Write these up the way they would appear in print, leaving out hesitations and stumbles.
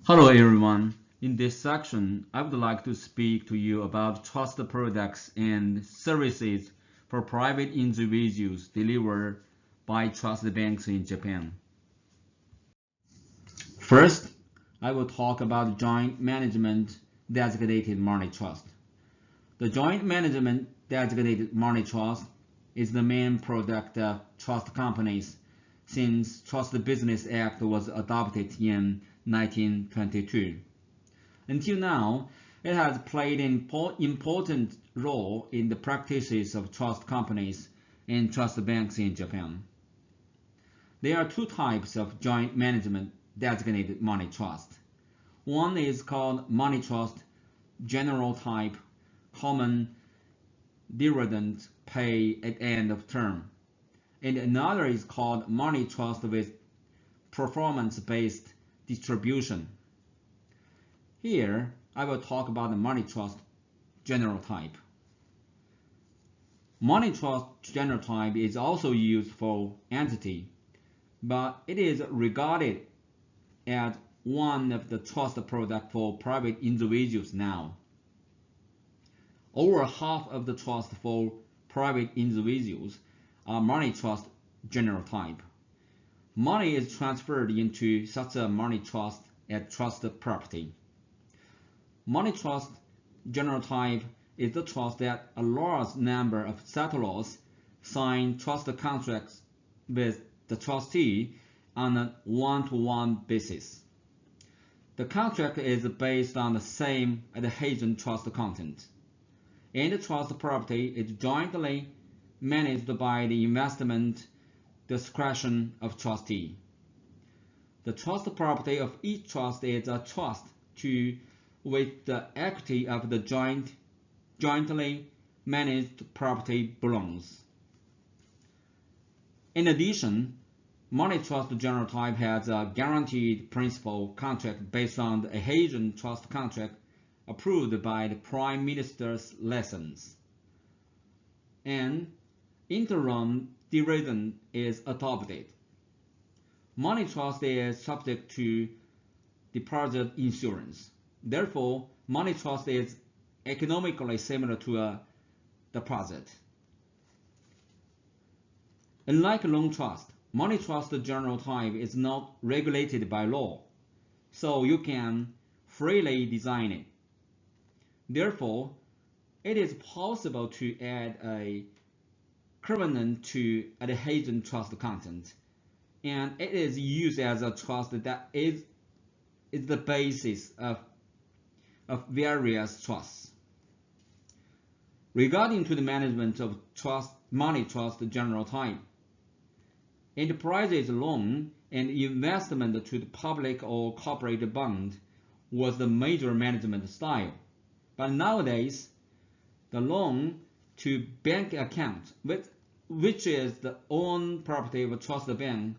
Hello everyone. In this section, I would like to speak to you about trust products and services for private individuals delivered by trust banks in Japan. First, I will talk about joint management designated money trust. The joint management designated money trust is the main product of trust companies since Trust Business Act was adopted in 1922. Until now, it has played an important role in the practices of trust companies and trust banks in Japan. There are two types of joint management designated money trust. One is called money trust general type, common dividend pay at end of term, and another is called money trust with performance-based distribution. Here, I will talk about the money trust general type. Money trust general type is also used for entity, but it is regarded as one of the trust products for private individuals now. Over half of the trust for private individuals are money trust general type. Money is transferred into such a money trust as trust property. Money trust general type is the trust that a large number of settlers sign trust contracts with the trustee on a one-to-one basis. The contract is based on the same adhesion trust content, and the trust property is jointly managed by the investment discretion of trustee. The trust property of each trust is a trust to which the equity of the jointly managed property belongs. In addition, money trust general type has a guaranteed principal contract based on the adhesion trust contract approved by the Prime Minister's license. An interim dividend is adopted. Money trust is subject to deposit insurance. Therefore, money trust is economically similar to a deposit. Unlike loan trust, money trust general type is not regulated by law, so you can freely design it. Therefore, it is possible to add a covenant to adhesion trust content, and it is used as a trust that is the basis of various trusts. Regarding to the management of money trust general type, enterprises loan and investment to the public or corporate bond was the major management style. But nowadays, the loan to bank account, which is the own property of a trust bank,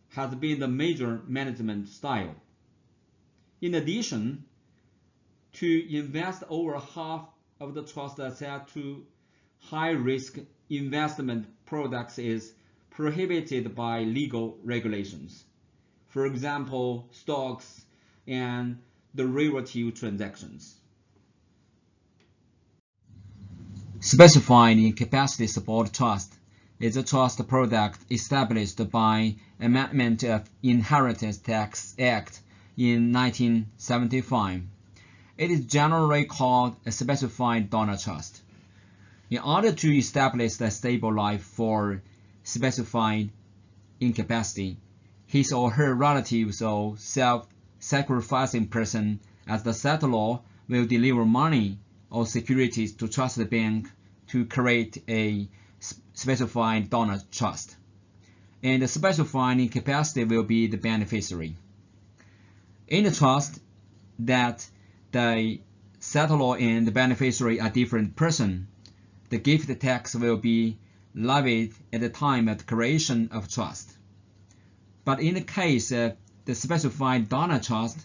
has been the major management style. In addition, to invest over half of the trust asset to high-risk investment products is prohibited by legal regulations. For example, stocks and derivative transactions. Specified incapacity support trust is a trust product established by Amendment of Inheritance Tax Act in 1975. It is generally called a specified donor trust. In order to establish a stable life for specified incapacity, his or her relatives or self-sacrificing person as the settlor will deliver money or securities to trust bank to create a specified donor trust, and the specified incapacity will be the beneficiary. In the trust that the settlor and the beneficiary are different persons, the gift tax will be levied at the time of the creation of trust. But in the case of the specified donor trust,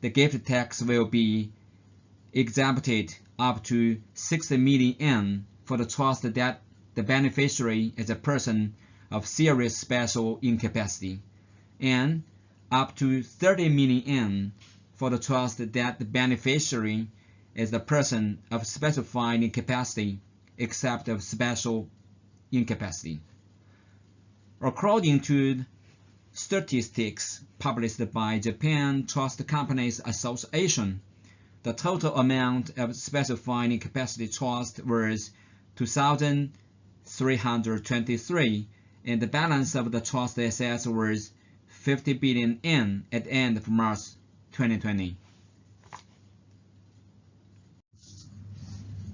the gift tax will be exempted up to 60 million yen for the trust that the beneficiary is a person of serious special incapacity, and up to 30 million yen for the trust that the beneficiary is the person of specified incapacity except of special incapacity. According to statistics published by Japan Trust Companies Association, the total amount of specified incapacity trust was 2,323, and the balance of the trust assets was 50 billion yen at the end of March 2020.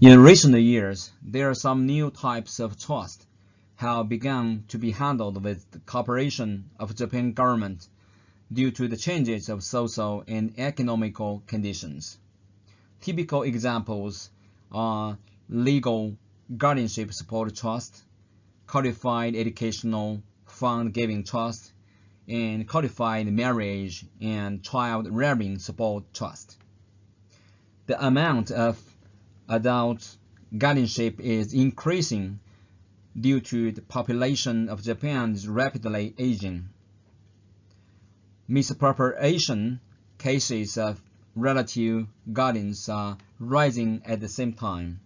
In recent years, there are some new types of trust have begun to be handled with the cooperation of the Japan government due to the changes of social and economical conditions. Typical examples are legal guardianship support trust, codified educational fund giving trust, and codified marriage and child rearing support trust. The amount of adult guardianship is increasing due to the population of Japan is rapidly aging. Misappropriation cases of relative guardians are rising at the same time.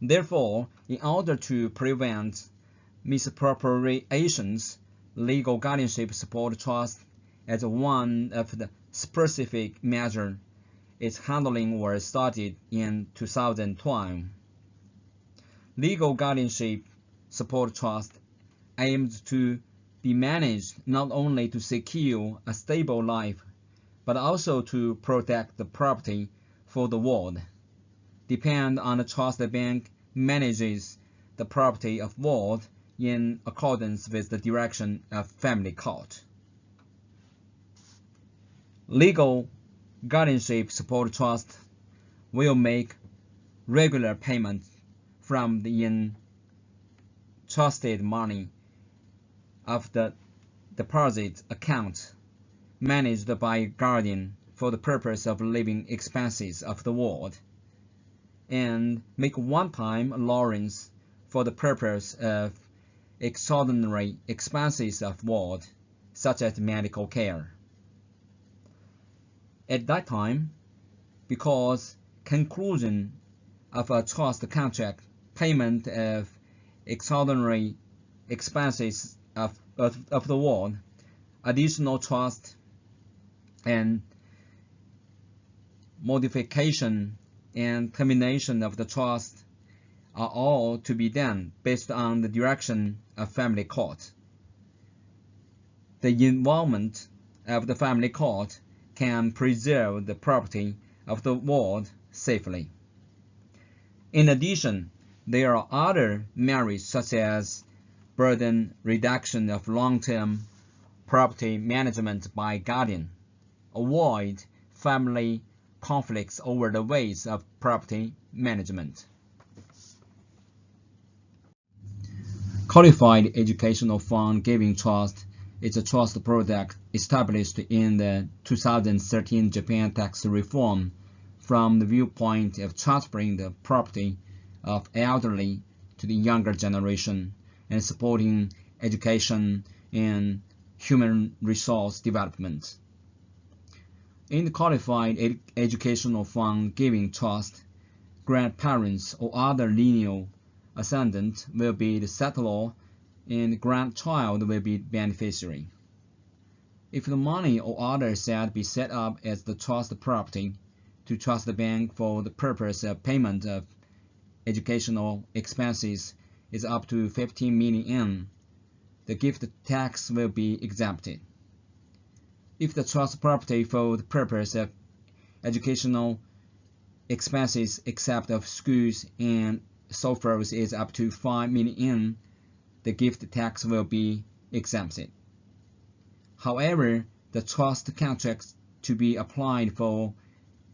Therefore, in order to prevent misappropriations, legal guardianship support trust as one of the specific measures its handling was started in 2012. Legal guardianship support trust aims to be managed not only to secure a stable life, but also to protect the property for the ward. Depend on the trust bank manages the property of ward in accordance with the direction of family court. Legal guardianship support trust will make regular payments from the entrusted money of the deposit account managed by guardian for the purpose of living expenses of the ward, and make one-time allowance for the purpose of extraordinary expenses of ward, such as medical care. At that time, because conclusion of a trust contract, payment of extraordinary expenses of the ward, additional trust, and modification and termination of the trust are all to be done based on the direction of family court. The involvement of the family court can preserve the property of the ward safely. In addition, there are other merits such as burden reduction of long-term property management by guardian, avoid family conflicts over the ways of property management. Codified Educational Fund Giving Trust is a trust product established in the 2013 Japan tax reform from the viewpoint of transferring the property of elderly to the younger generation and supporting education and human resource development. In the Codified Educational Fund Giving Trust, grandparents or other lineal ascendant will be the settlor and the grandchild will be beneficiary. If the money or other asset be set up as the trust property to trust the bank for the purpose of payment of educational expenses is up to 15 million yen, the gift tax will be exempted. If the trust property for the purpose of educational expenses except of schools and so forth is up to 5 million yen, the gift tax will be exempted. However, the trust contracts to be applied for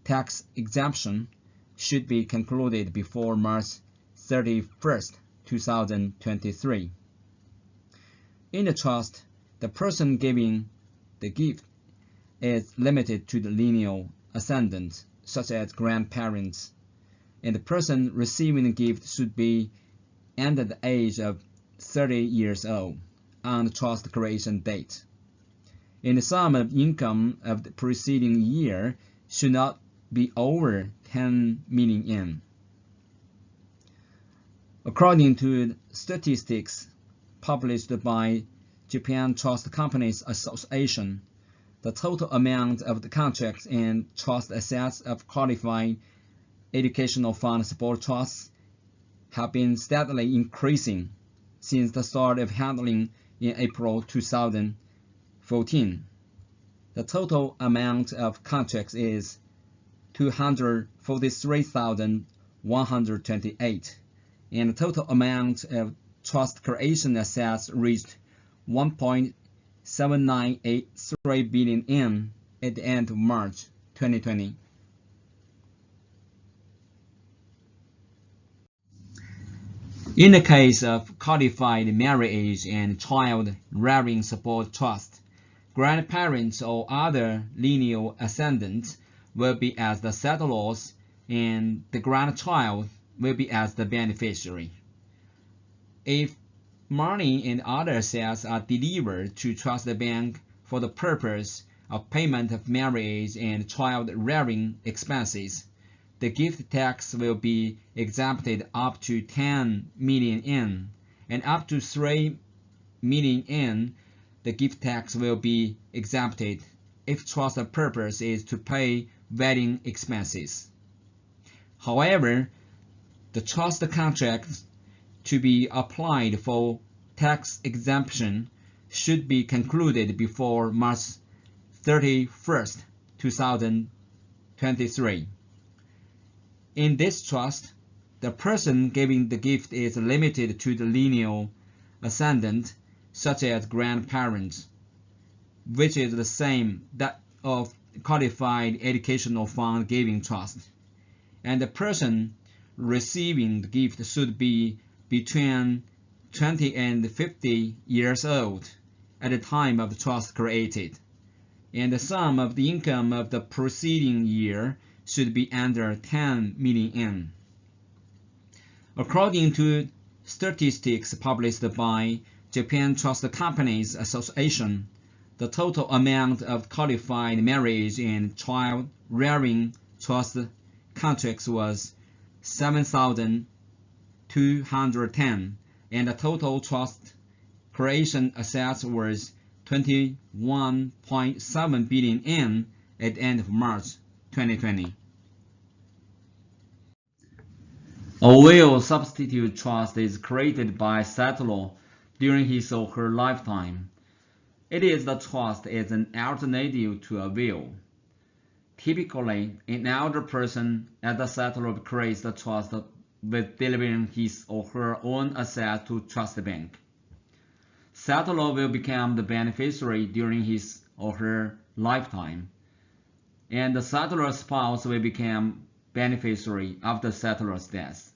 tax exemption should be concluded before March 31st, 2023. In the trust, the person giving the gift is limited to the lineal ascendants, such as grandparents, and the person receiving the gift should be under the age of 30 years old on the trust creation date. And the sum of income of the preceding year should not be over 10 million yen. According to statistics published by Japan Trust Companies Association, the total amount of the contracts and trust assets of qualified educational fund support trusts have been steadily increasing since the start of handling in April 2014. The total amount of contracts is 243,128, and the total amount of trust creation assets reached 1.7983 billion yen at the end of March 2020. In the case of qualified marriage and child rearing support trust, grandparents or other lineal ascendants will be as the settlors, and the grandchild will be as the beneficiary. If money and other assets are delivered to trust bank for the purpose of payment of marriage and child rearing expenses, the gift tax will be exempted up to 10 million yen, and up to 3 million yen, the gift tax will be exempted if trust purpose is to pay wedding expenses. However, the trust contracts to be applied for tax exemption should be concluded before March 31st, 2023. In this trust, the person giving the gift is limited to the lineal ascendant, such as grandparents, which is the same that of qualified educational fund giving trust, and the person receiving the gift should be between 20 and 50 years old at the time of the trust created, and the sum of the income of the preceding year should be under 10 million yen. According to statistics published by Japan Trust Companies Association, the total amount of qualified marriage and child rearing trust contracts was 7,210, and the total trust creation assets was 21.7 billion yen at the end of March 2020. A will substitute trust is created by a settlor during his or her lifetime. It is the trust as an alternative to a will. Typically, an elder person as the settlor creates the trust with delivering his or her own assets to trust bank. Settlor will become the beneficiary during his or her lifetime, and the settlor's spouse will become beneficiary after settlor's death.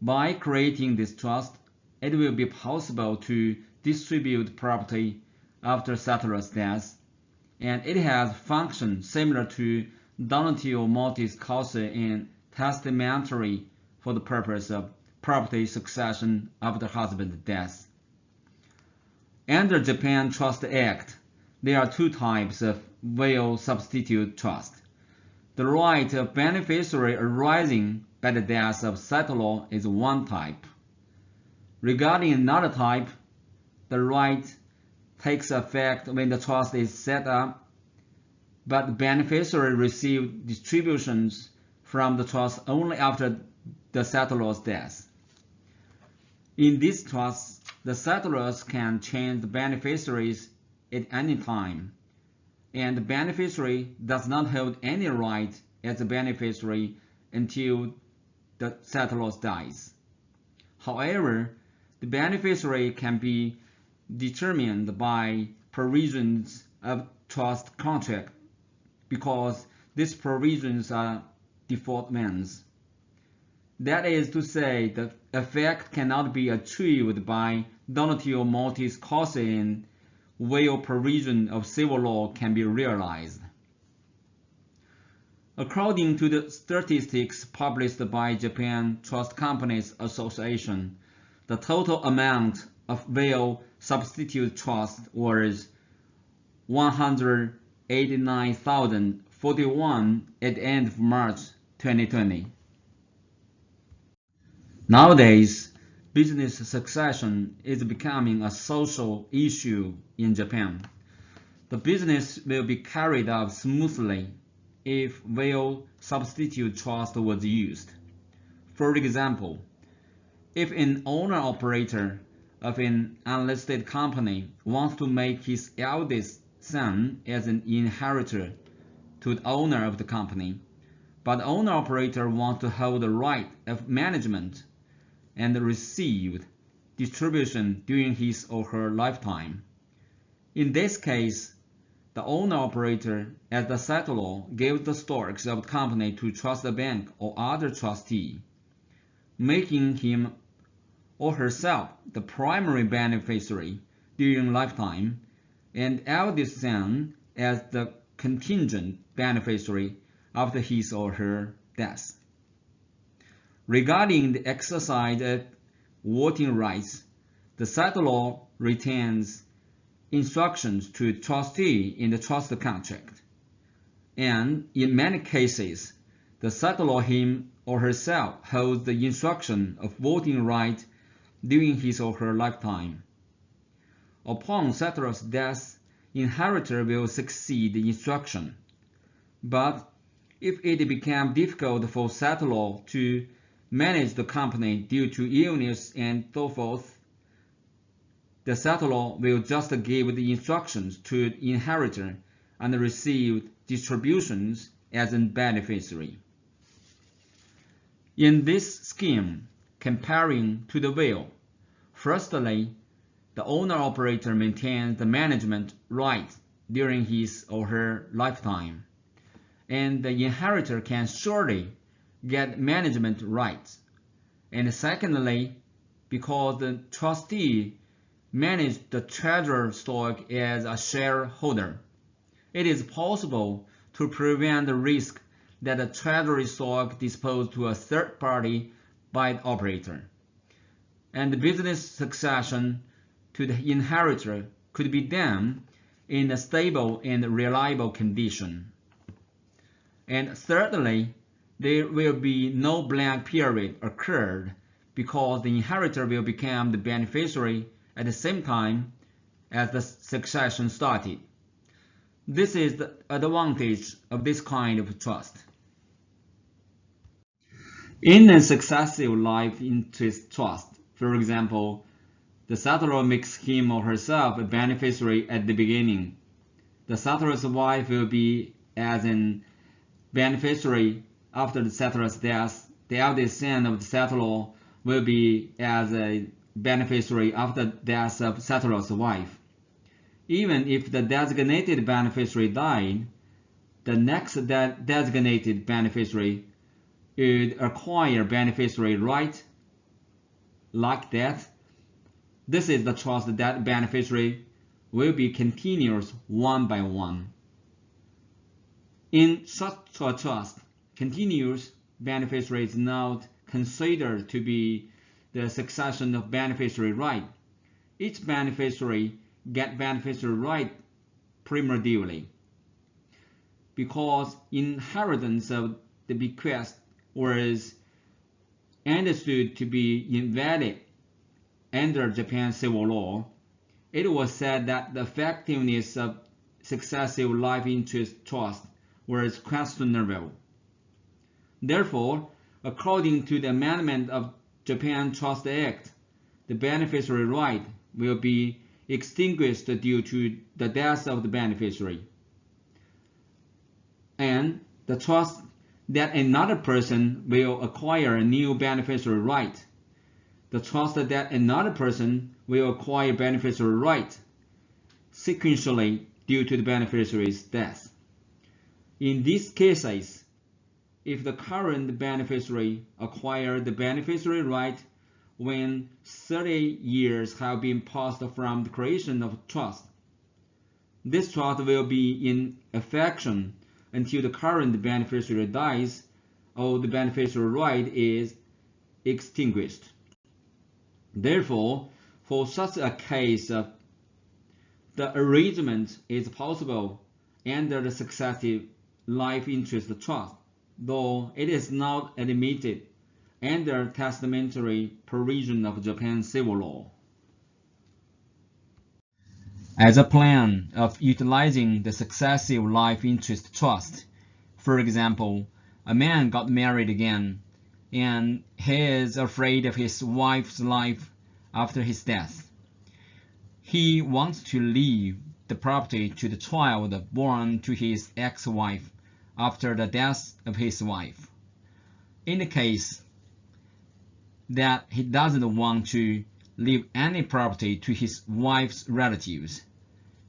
By creating this trust, it will be possible to distribute property after settlor's death, and it has functions similar to donatio mortis causa and testamentary for the purpose of property succession after husband's death. Under Japan Trust Act, there are two types of will substitute trust. The right of beneficiary arising by the death of settlor is one type. Regarding another type, the right takes effect when the trust is set up, but the beneficiary receives distributions from the trust only after the settlor's death. In this trust, the settlors can change the beneficiaries at any time, and the beneficiary does not hold any right as a beneficiary until the settlor dies. However, the beneficiary can be determined by provisions of trust contract because these provisions are default means. That is to say, the effect cannot be achieved by donatio mortis causa and will provision of civil law can be realized. According to the statistics published by Japan Trust Companies Association, the total amount of will substitute trust was 189,000 41 at the end of March 2020. Nowadays, business succession is becoming a social issue in Japan. The business will be carried out smoothly if will substitute trust was used. For example, if an owner-operator of an unlisted company wants to make his eldest son as an inheritor to the owner of the company, but the owner-operator wants to hold the right of management and receive distribution during his or her lifetime. In this case, the owner-operator, as the settlor, gives the stocks of the company to trust the bank or other trustee, making him or herself the primary beneficiary during lifetime, and eldest son as the contingent beneficiary after his or her death. Regarding the exercise of voting rights, the settlor retains instructions to trustee in the trust contract, and in many cases, the settlor him or herself holds the instruction of voting right during his or her lifetime. Upon settlor's death, inheritor will succeed the instruction, but if it becomes difficult for settlor to manage the company due to illness and so forth, the settlor will just give the instructions to the inheritor and receive distributions as a beneficiary. In this scheme, comparing to the will, firstly, the owner-operator maintains the management right during his or her lifetime, and the inheritor can surely get management rights. And secondly, because the trustee managed the treasury stock as a shareholder, it is possible to prevent the risk that the treasury stock disposed to a third party by the operator, and the business succession to the inheritor could be done in a stable and reliable condition. And thirdly, there will be no blank period occurred because the inheritor will become the beneficiary at the same time as the succession started. This is the advantage of this kind of trust. In a successive life interest trust, for example, the settlor makes him or herself a beneficiary at the beginning. The settlor's wife will be as an beneficiary after the settlor's death. The eldest son of the settlor will be as a beneficiary after the death of settlor's wife. Even if the designated beneficiary died, the next designated beneficiary would acquire beneficiary right like that. This is the trust that beneficiary will be continuous one by one. In such a trust, continuous beneficiary is not considered to be the succession of beneficiary right. Each beneficiary gets beneficiary right primordially, because inheritance of the bequest was understood to be invalid under Japan's civil law. It was said that the effectiveness of successive life interest trust was questionable. Therefore, according to the amendment of Japan Trust Act, the beneficiary right will be extinguished due to the death of the beneficiary, and the trust that another person will acquire a new beneficiary right. The trust that another person will acquire beneficiary right sequentially due to the beneficiary's death. In these cases, if the current beneficiary acquired the beneficiary right when 30 years have been passed from the creation of trust, this trust will be in effect until the current beneficiary dies or the beneficiary right is extinguished. Therefore, for such a case, the arrangement is possible under the successive life interest trust, though it is not admitted under testamentary provision of Japan civil law. As a plan of utilizing the successive life interest trust, for example, a man got married again, and he is afraid of his wife's life after his death. He wants to leave the property to the child born to his ex-wife after the death of his wife. In the case that he doesn't want to leave any property to his wife's relatives,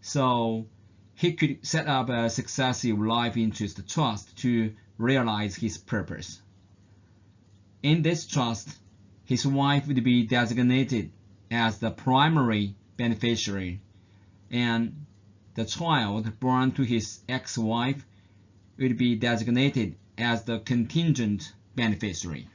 so he could set up a successive life interest trust to realize his purpose. In this trust, his wife would be designated as the primary beneficiary, and the child born to his ex-wife would be designated as the contingent beneficiary.